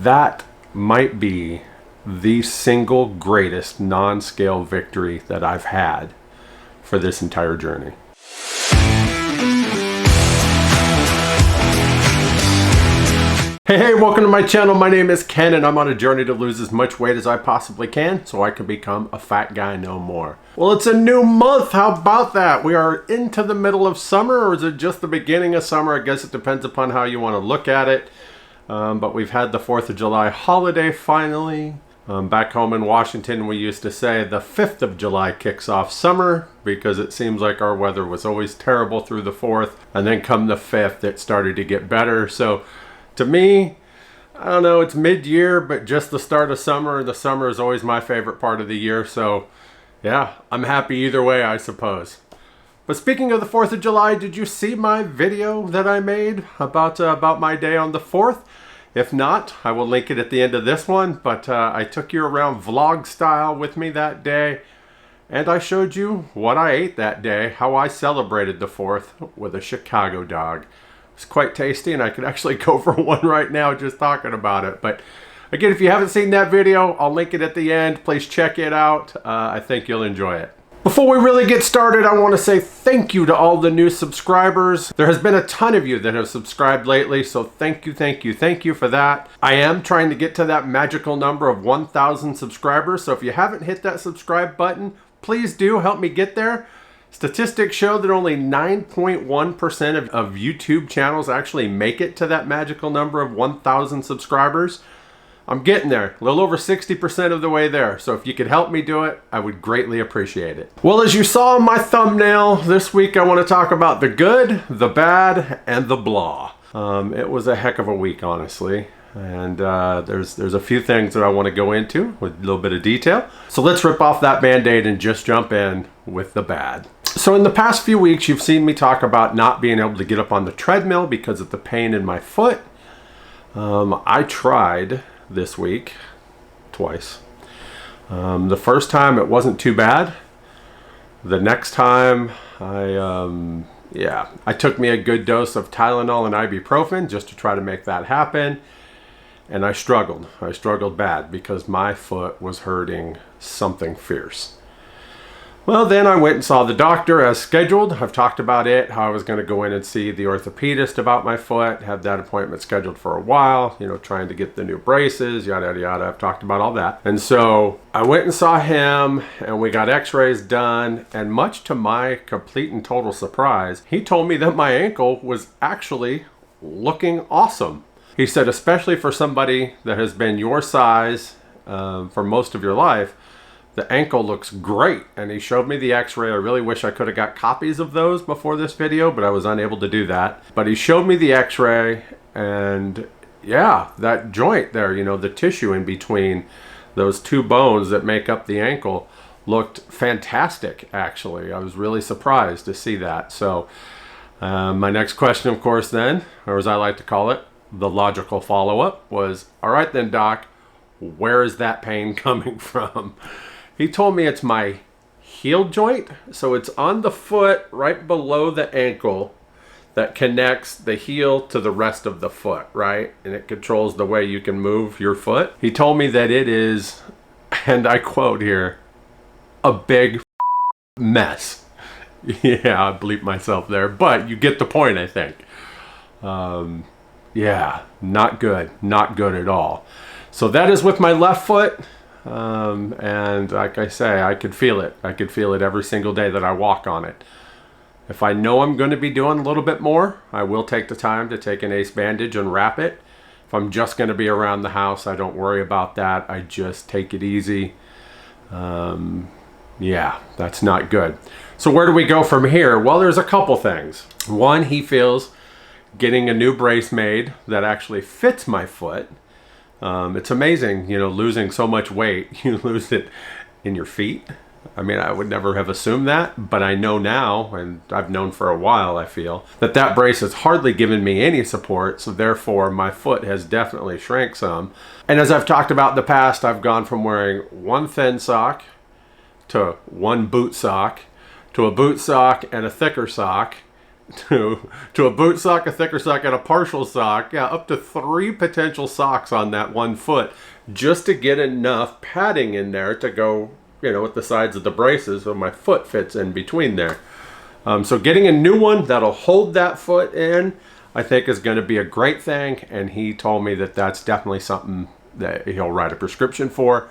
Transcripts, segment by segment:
That might be the single greatest non-scale victory that I've had for this entire journey. Hey, welcome to my channel. My name is Ken and I'm on a journey to lose as much weight as I possibly can so I can become a fat guy no more. Well, it's a new month. How about that? We are into the middle of summer, or is it just the beginning of summer? I guess it depends upon how you want to look at it. But we've had the 4th of July holiday finally. Back home in Washington, we used to say the 5th of July kicks off summer because it seems like our weather was always terrible through the 4th. And then come the 5th, it started to get better. So to me, I don't know, it's mid-year, but just the start of summer. The summer is always my favorite part of the year. So yeah, I'm happy either way, I suppose. But speaking of the 4th of July, did you see my video that I made about my day on the 4th? If not, I will link it at the end of this one. But I took you around vlog style with me that day. And I showed you what I ate that day, how I celebrated the 4th with a Chicago dog. It's quite tasty, and I could actually go for one right now just talking about it. But again, if you haven't seen that video, I'll link it at the end. Please check it out. I think you'll enjoy it. Before we really get started, I want to say thank you to all the new subscribers. There has been a ton of you that have subscribed lately, so thank you for that. I am trying to get to that magical number of 1,000 subscribers, so if you haven't hit that subscribe button, please do help me get there. Statistics show that only 9.1% of YouTube channels actually make it to that magical number of 1,000 subscribers. I'm getting there, a little over 60% of the way there. So if you could help me do it, I would greatly appreciate it. Well, as you saw in my thumbnail, this week I want to talk about the good, the bad, and the blah. It was a heck of a week, honestly. And there's a few things that I want to go into with a little bit of detail. So let's rip off that Band-Aid and just jump in with the bad. So in the past few weeks, you've seen me talk about not being able to get up on the treadmill because of the pain in my foot. I tried this week twice. The first time it wasn't too bad. The next time I took me a good dose of Tylenol and ibuprofen just to try to make that happen. And I struggled bad because my foot was hurting something fierce. Well, then I went and saw the doctor as scheduled. I've talked about it, how I was going to go in and see the orthopedist about my foot, have that appointment scheduled for a while, trying to get the new braces, yada, yada, yada. I've talked about all that. And so I went and saw him and we got x-rays done. And much to my complete and total surprise, he told me that my ankle was actually looking awesome. He said, especially for somebody that has been your size for most of your life, the ankle looks great. And he showed me the x-ray. I really wish I could have got copies of those before this video, but I was unable to do that. But he showed me the x-ray, and yeah, that joint there, the tissue in between those two bones that make up the ankle looked fantastic, actually. I was really surprised to see that. So my next question, of course, then, or as I like to call it, the logical follow-up was, all right then, doc, where is that pain coming from? He told me it's my heel joint. So it's on the foot right below the ankle that connects the heel to the rest of the foot, right? And it controls the way you can move your foot. He told me that it is, and I quote here, a big mess. Yeah, I bleeped myself there, but you get the point, I think. Yeah, not good at all. So that is with my left foot. And like I say, I could feel it. I could feel it every single day that I walk on it. If I know I'm going to be doing a little bit more, I will take the time to take an ACE bandage and wrap it. If I'm just going to be around the house, I don't worry about that. I just take it easy. Yeah, that's not good. So where do we go from here? Well, there's a couple things. One, he feels getting a new brace made that actually fits my foot. It's amazing, losing so much weight, you lose it in your feet. I mean, I would never have assumed that, but I know now, and I've known for a while, I feel, that brace has hardly given me any support, so therefore my foot has definitely shrank some. And as I've talked about in the past, I've gone from wearing one thin sock to one boot sock to a boot sock and a thicker sock, to a boot sock, a thicker sock, and a partial sock. Yeah, up to 3 potential socks on that one foot, just to get enough padding in there to go, at the sides of the braces so my foot fits in between there. So getting a new one that'll hold that foot in, I think is going to be a great thing. And he told me that that's definitely something that he'll write a prescription for.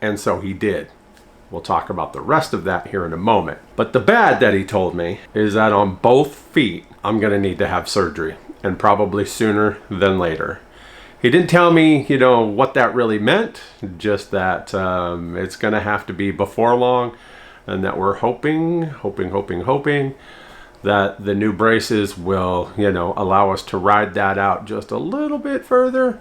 And so he did. We'll talk about the rest of that here in a moment. But the bad that he told me is that on both feet, I'm going to need to have surgery, and probably sooner than later. He didn't tell me, what that really meant, just that it's going to have to be before long, and that we're hoping that the new braces will, allow us to ride that out just a little bit further.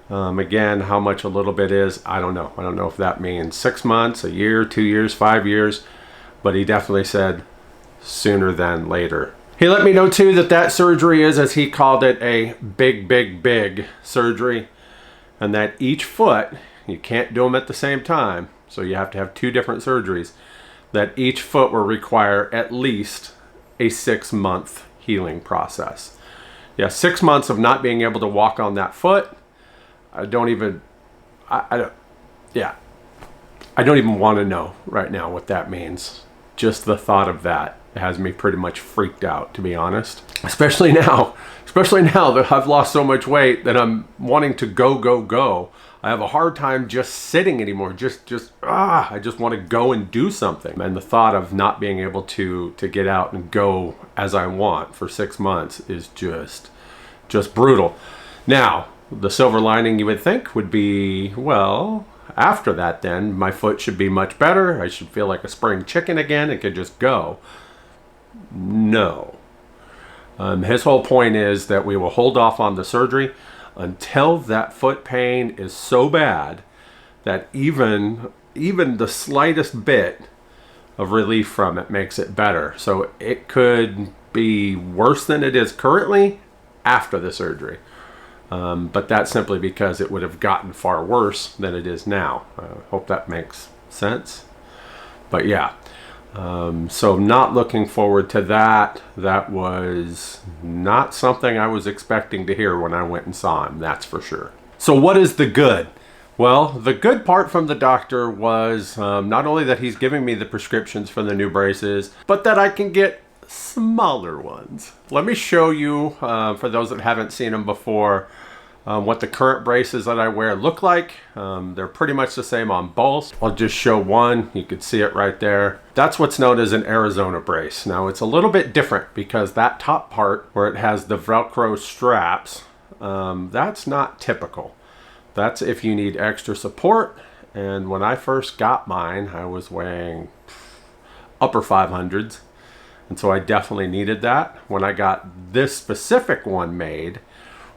Again, how much a little bit is, I don't know. I don't know if that means 6 months, a year, 2 years, 5 years, but he definitely said sooner than later. He let me know too that surgery is, as he called it, a big surgery, and that each foot, you can't do them at the same time, so you have to have 2 different surgeries, that each foot will require at least a 6-month healing process. Yeah, 6 months of not being able to walk on that foot. I don't even want to know right now what that means. Just the thought of that has me pretty much freaked out, to be honest. Especially now that I've lost so much weight that I'm wanting to go. I have a hard time just sitting anymore. I just want to go and do something. And the thought of not being able to get out and go as I want for 6 months is just brutal. Now, the silver lining, you would think, would be, well, after that then, my foot should be much better. I should feel like a spring chicken again and could just go. No. His whole point is that we will hold off on the surgery until that foot pain is so bad that even the slightest bit of relief from it makes it better. So it could be worse than it is currently after the surgery. But that's simply because it would have gotten far worse than it is now. Hope that makes sense. But yeah, so not looking forward to that. That was not something I was expecting to hear when I went and saw him, that's for sure. So what is the good? Well, the good part from the doctor was not only that he's giving me the prescriptions for the new braces, but that I can get smaller ones. Let me show you, for those that haven't seen them before, what the current braces that I wear look like. They're pretty much the same on both. I'll just show one. You can see it right there. That's what's known as an Arizona brace. Now it's a little bit different because that top part where it has the Velcro straps, that's not typical. That's if you need extra support. And when I first got mine, I was weighing upper 500s. And so I definitely needed that. When I got this specific one made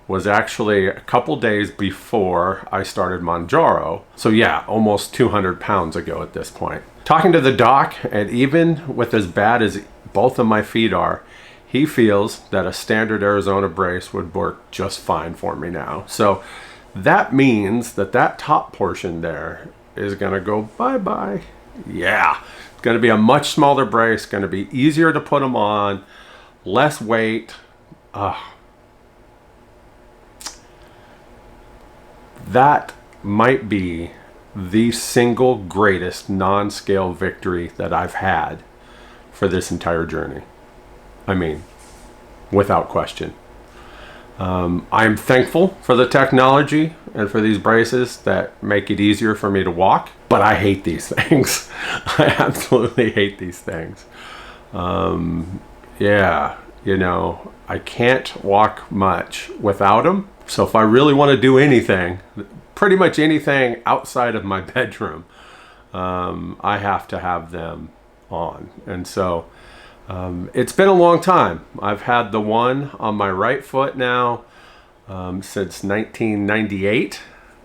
was actually a couple days before I started Mounjaro. So yeah, almost 200 pounds ago at this point. Talking to the doc, and even with as bad as both of my feet are, he feels that a standard Arizona brace would work just fine for me now. So that means that top portion there is gonna go bye-bye. Yeah. Going to be a much smaller brace, going to be easier to put them on, less weight. That might be the single greatest non-scale victory that I've had for this entire journey. I mean, without question. I'm thankful for the technology and for these braces that make it easier for me to walk, but I hate these things. I absolutely hate these things. Yeah, I can't walk much without them. So if I really want to do anything, pretty much anything outside of my bedroom, I have to have them on. And so it's been a long time. I've had the one on my right foot now since 1998,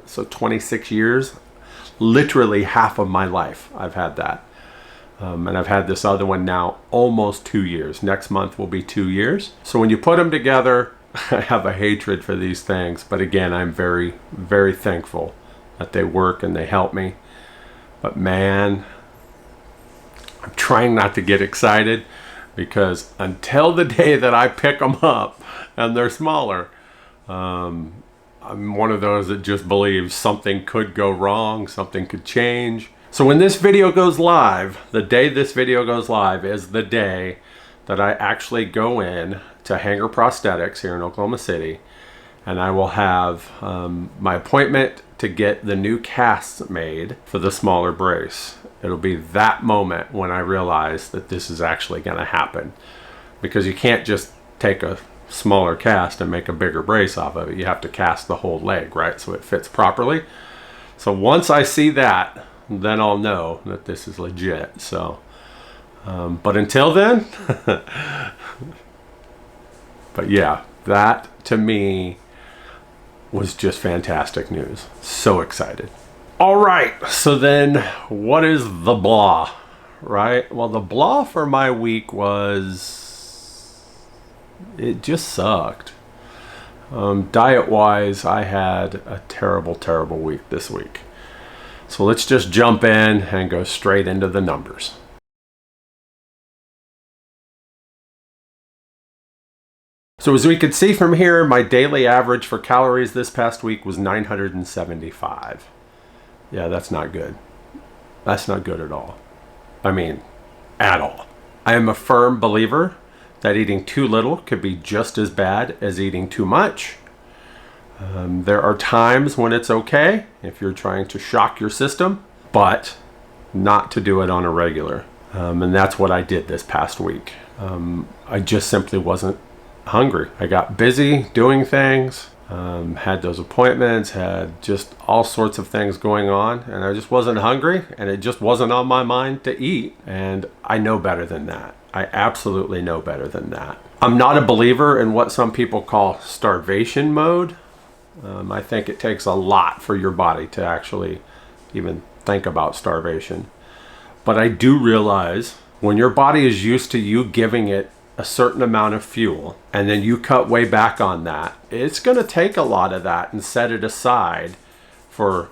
so 26 years. Literally half of my life I've had that. And I've had this other one now almost 2 years. Next month will be 2 years. So when you put them together, I have a hatred for these things. But again, I'm very, very thankful that they work and they help me. But man, I'm trying not to get excited because until the day that I pick them up and they're smaller, I'm one of those that just believes something could go wrong, something could change. So when this video goes live, the day this video goes live is the day that I actually go in to Hanger Prosthetics here in Oklahoma City, and I will have my appointment to get the new casts made for the smaller brace. It'll be that moment when I realize that this is actually going to happen, because you can't just take a smaller cast and make a bigger brace off of it. You have to cast the whole leg, right, so it fits properly. So once I see that, then I'll know that this is legit. So but until then but yeah, that to me was just fantastic news. So excited. All right, so then what is the blah, right? Well, the blah for my week was, it just sucked. Diet-wise, I had a terrible week this week. So let's just jump in and go straight into the numbers. So as we can see from here, my daily average for calories this past week was 975. Yeah, that's not good. That's not good at all. I mean, at all. I am a firm believer that eating too little could be just as bad as eating too much. There are times when it's okay if you're trying to shock your system, but not to do it on a regular. And that's what I did this past week. I just simply wasn't hungry. I got busy doing things, had those appointments, had just all sorts of things going on, and I just wasn't hungry, and it just wasn't on my mind to eat. And I know better than that. I absolutely know better than that. I'm not a believer in what some people call starvation mode. I think it takes a lot for your body to actually even think about starvation. But I do realize when your body is used to you giving it a certain amount of fuel, and then you cut way back on that, it's going to take a lot of that and set it aside for,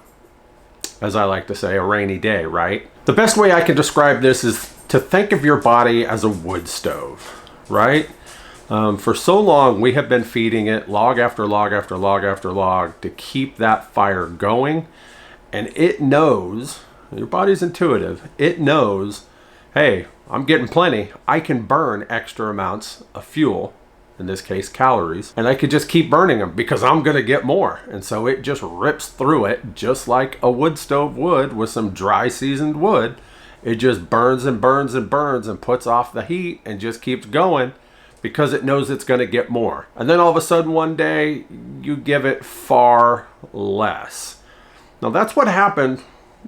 as I like to say, a rainy day, right? The best way I can describe this is to think of your body as a wood stove, right? For so long, we have been feeding it log after log after log after log to keep that fire going. And it knows, your body's intuitive, it knows, hey, I'm getting plenty. I can burn extra amounts of fuel, in this case calories, and I could just keep burning them because I'm going to get more. And so it just rips through it just like a wood stove would with some dry seasoned wood. It just burns and burns and burns and puts off the heat and just keeps going, because it knows it's going to get more. And then all of a sudden one day you give it far less. Now that's what happened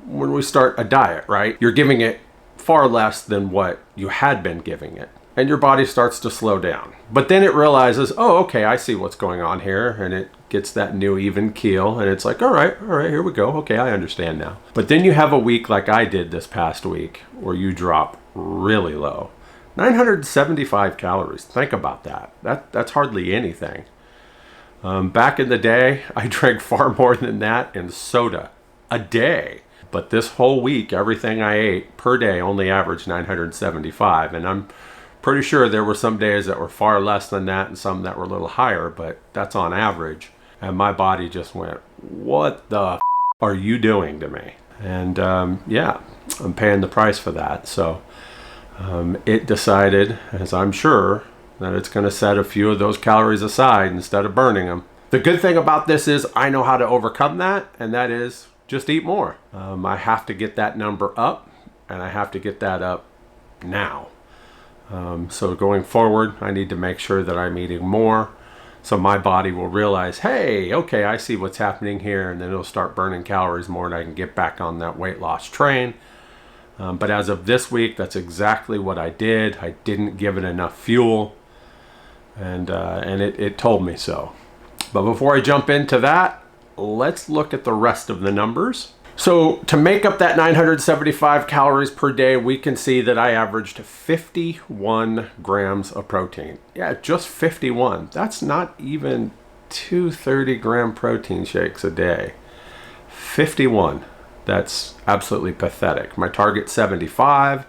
when we start a diet, right? You're giving it far less than what you had been giving it, and your body starts to slow down. But then it realizes, oh, okay, I see what's going on here, and it gets that new even keel, and it's like, all right, here we go. Okay, I understand now. But then you have a week like I did this past week where you drop really low. 975 calories. Think about that. That's hardly anything. Back in the day, I drank far more than that in soda a day. But this whole week, everything I ate per day only averaged 975. And I'm pretty sure there were some days that were far less than that and some that were a little higher, but that's on average. And my body just went, what the are you doing to me? And yeah, I'm paying the price for that. So it decided, as I'm sure, that it's going to set a few of those calories aside instead of burning them. The good thing about this is I know how to overcome that, and that is just eat more. I have to get that number up, and I have to get that up now. So going forward, I need to make sure that I'm eating more, so my body will realize, hey, okay, I see what's happening here, and then it'll start burning calories more, and I can get back on that weight loss train. But as of this week, that's exactly what I did. I didn't give it enough fuel, and it told me so. But before I jump into that, let's look at the rest of the numbers. So to make up that 975 calories per day, we can see that I averaged 51 grams of protein. Yeah, just 51. That's not even 2 30-gram protein shakes a day. 51. That's absolutely pathetic. My target's 75.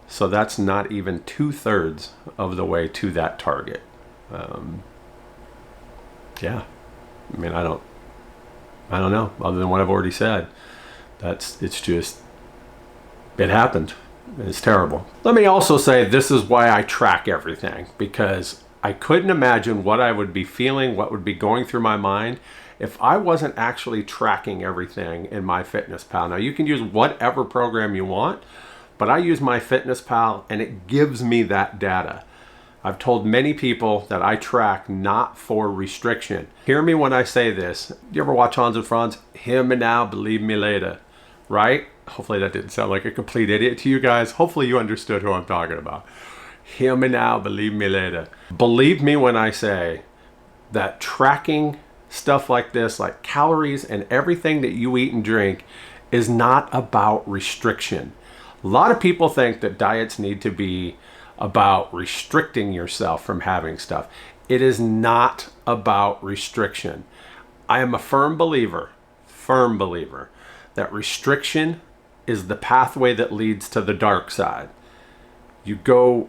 So that's not even 2/3 of the way to that target. Yeah, I mean, I don't know, other than what I've already said. It happened. It's terrible. Let me also say this is why I track everything, because I couldn't imagine what I would be feeling, what would be going through my mind if I wasn't actually tracking everything in MyFitnessPal. Now, you can use whatever program you want, but I use MyFitnessPal and it gives me that data. I've told many people that I track not for restriction. Hear me when I say this. You ever watch Hans and Franz? Hear me now, believe me later, right? Hopefully that didn't sound like a complete idiot to you guys. Hopefully you understood who I'm talking about. Hear me now, believe me later. Believe me when I say that tracking stuff like this, like calories and everything that you eat and drink, is not about restriction. A lot of people think that diets need to be about restricting yourself from having stuff. It is not about restriction. I am a firm believer that restriction is the pathway that leads to the dark side. You go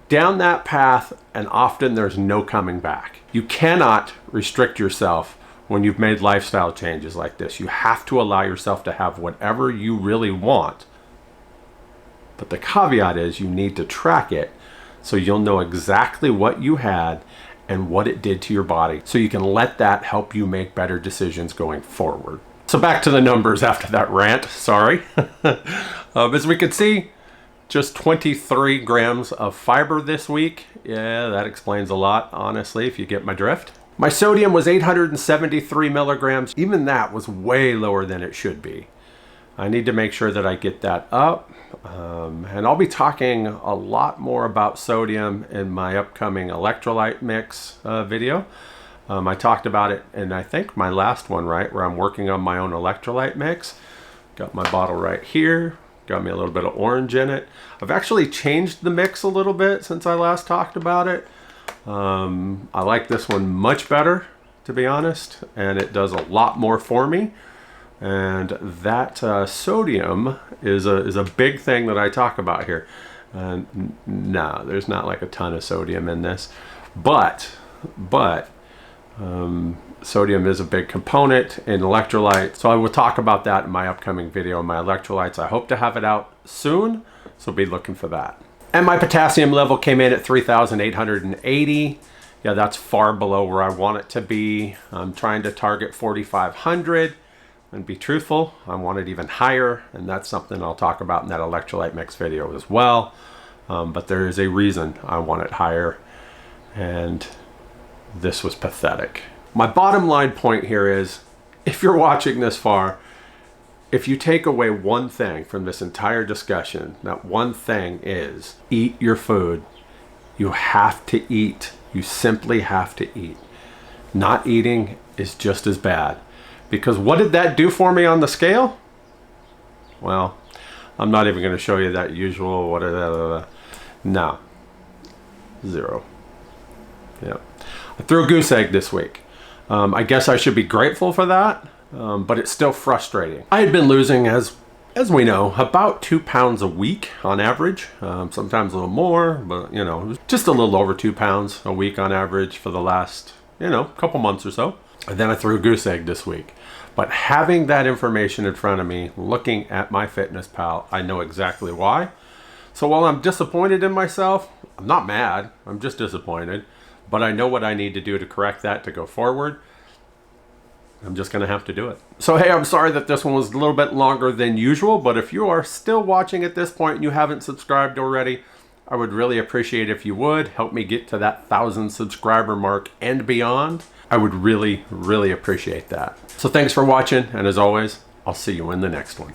down that path and often there's no coming back. You cannot restrict yourself when you've made lifestyle changes like this. You have to allow yourself to have whatever you really want. But the caveat is you need to track it so you'll know exactly what you had and what it did to your body, so you can let that help you make better decisions going forward. So back to the numbers after that rant, sorry. As we can see, just 23 grams of fiber this week. Yeah, that explains a lot, honestly, if you get my drift. My sodium was 873 milligrams. Even that was way lower than it should be. I need to make sure that I get that up. And I'll be talking a lot more about sodium in my upcoming electrolyte mix video. I talked about it in, I think, my last one, right, where I'm working on my own electrolyte mix. Got my bottle right here. Got me a little bit of orange in it. I've actually changed the mix a little bit since I last talked about it. I like this one much better, to be honest, and it does a lot more for me. And that sodium is a big thing that I talk about here. No, there's not like a ton of sodium in this, but sodium is a big component in electrolytes. So I will talk about that in my upcoming video on my electrolytes. I hope to have it out soon, so be looking for that. And my potassium level came in at 3,880. Yeah, that's far below where I want it to be. I'm trying to target 4,500. And be truthful, I want it even higher, and that's something I'll talk about in that electrolyte mix video as well. But there is a reason I want it higher, and this was pathetic. My bottom line point here is, if you're watching this far, if you take away one thing from this entire discussion, that one thing is eat your food. You have to eat. You simply have to eat. Not eating is just as bad. Because what did that do for me on the scale? Well, I'm not even going to show you that usual, no, 0. Yeah, I threw a goose egg this week. I guess I should be grateful for that, but it's still frustrating. I had been losing, as we know, about 2 pounds a week on average, sometimes a little more, but you know, just a little over 2 pounds a week on average for the last, couple months or so. And then I threw a goose egg this week. But having that information in front of me, looking at MyFitnessPal, I know exactly why. So while I'm disappointed in myself, I'm not mad, I'm just disappointed. But I know what I need to do to correct that, to go forward. I'm just going to have to do it. So hey, I'm sorry that this one was a little bit longer than usual, but if you are still watching at this point and you haven't subscribed already, I would really appreciate if you would help me get to that 1,000 subscriber mark and beyond. I would really, really appreciate that. So thanks for watching, and as always, I'll see you in the next one.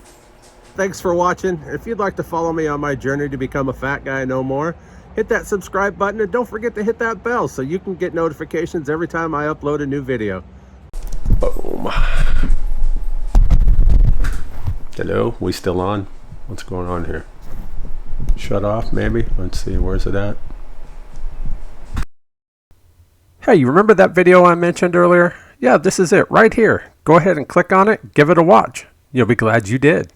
Thanks for watching. If you'd like to follow me on my journey to become a fat guy no more, hit that subscribe button and don't forget to hit that bell so you can get notifications every time I upload a new video. Boom. Hello, we still on? What's going on here? Shut off maybe? Let's see, where's it at? Hey, you remember that video I mentioned earlier? Yeah, this is it right here. Go ahead and click on it, give it a watch. You'll be glad you did.